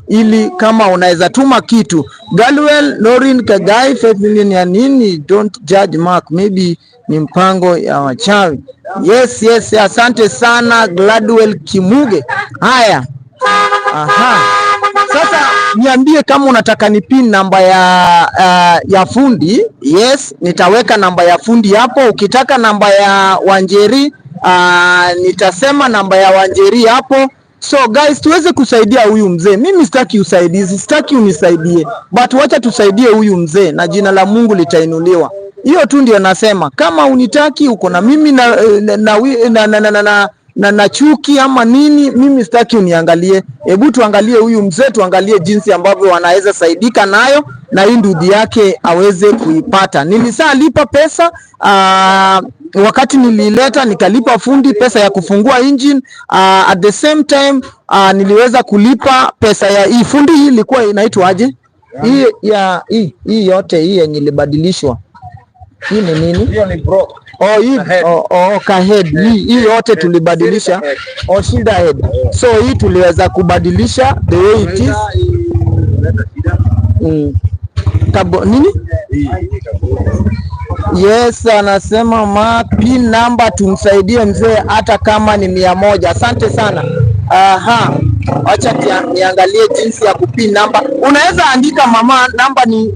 ili kama unaweza tuma kitu. Galwel Lorin Kagai 5 million ya nini? Don't judge Mark, maybe ni mpango ya wachawi. Yes, asante sana Gladwell Kimuge. Haya. Aha. Sasa niambie kama unataka ni pin namba ya fundi. Yes, nitaweka namba ya fundi hapo. Ukitaka namba ya Wanjeri, nitasema namba ya Wanjeri hapo. So guys, tuweze kusaidia huyu mzee. Mimi sitaki usaidizi, sitaki unisaidie, but wacha tusaidie huyu mzee na jina la Mungu litainuliwa. Hiyo tu ndio nasema. Kama unitaki uko na mimi na chuki ama nini, mimi sitaki uniangalie. Hebu tuangalie huyu mzee, tuangalie jinsi ambavyo wanaweza saidika nayo na hii ndudi yake aweze kuipata. Nilisalipa pesa wakati nilileta, nikalipa fundi pesa ya kufungua engine, at the same time niliweza kulipa pesa ya hii fundi. Hii ilikuwa inaitwa aje? Hii yote hii yenye ilibadilishwa. Hii ni nini? Hiyo ni bro. Kahead. Hii yote tulibadilisha. Shield head. So hii tuliweza kubadilisha the way it is. Nini? Yes, anasema Mark, pin number tumsaidie mzee hata kama ni 100. Asante sana. Acha niangalie jinsi ya kupin number. Unaweza andika mama namba ni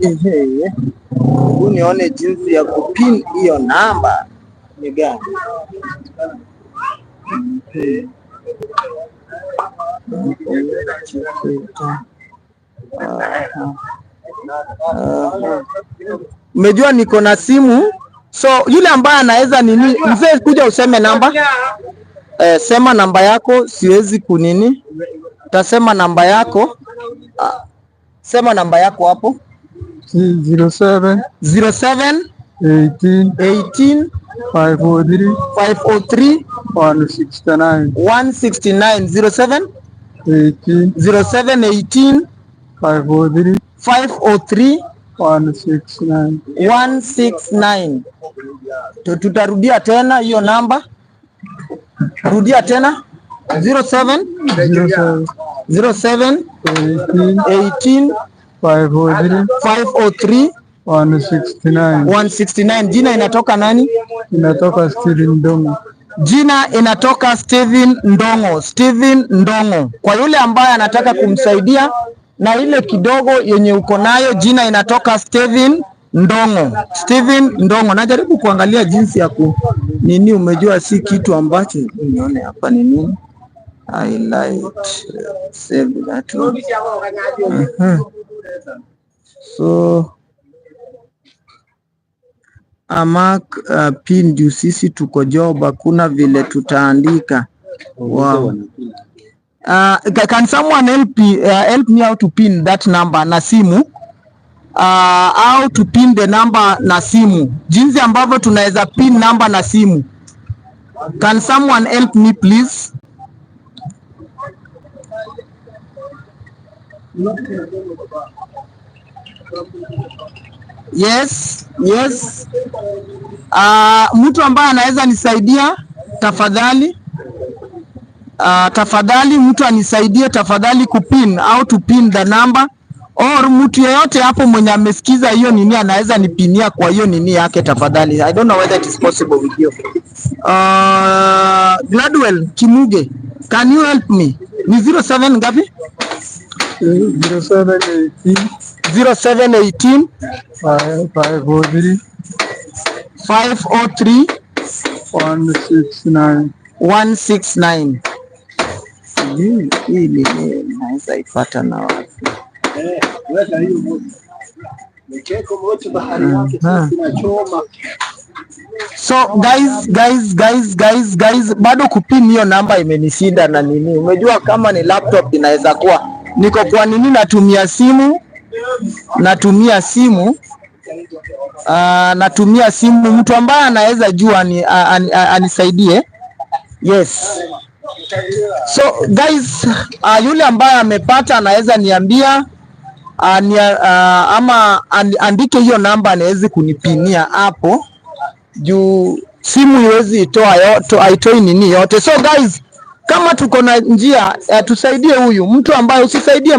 nione jinsi ya kupin hiyo namba ni gani. Umejua niko na simu, so yule ambaye anaweza nini, mzee kuja useme namba. Sema namba yako, siwezi kunini. Tasema namba yako. Sema namba yako hapo. 07 18 503 169 07 18 503 169. Tutarudia tena hiyo namba. Rudia tena 07 18 503 169. Jina inatoka nani? Inatoka Steven Ndongo. Jina inatoka Steven Ndongo. Kwa yule ambaye anataka kumsaidia na ile kidogo yenye uko nayo, jina inatoka Steven Ndongo. Najaribu kuangalia jinsi ya nini, umejua si kitu ambacho nione hapa ni nini. Highlight, save that one. So Mark, pin juu sisi tuko job, hakuna vile tutaandika. Wow. Can someone help me how to pin that number na simu? How to pin the number na simu, jinsi ambavyo tunaweza pin number na simu. Can someone help me please? Yes. Mtu ambaye anaweza nisaidia tafadhali. Tafadhali mtu anisaidie tafadhali kupin, how to pin the number, or mtu yeyote hapo mwenye amesikiza hiyo nini anaweza nipinia kwa hiyo nini yake tafadhali. I don't know whether it is possible with you. Gladwell Kimuge, can you help me? Ni 07 ngapi? 0718 503 169. Hili naweza ipata na wapi? So guys, bado kupin hiyo namba imenishinda na nini. Umejua kama ni laptop inaweza kuwa niko kwa nini natumia simu, mtu ambaye anaweza jua anisaidie. Yes. So guys, yule ambaye amepata anaweza niambia ama andike hiyo namba, anaweza kunipinia hapo juu simu iwezi itoa yote, haitoi nini yote. So guys, kama tuko na njia tusaidie huyu mtu ambaye usisaidie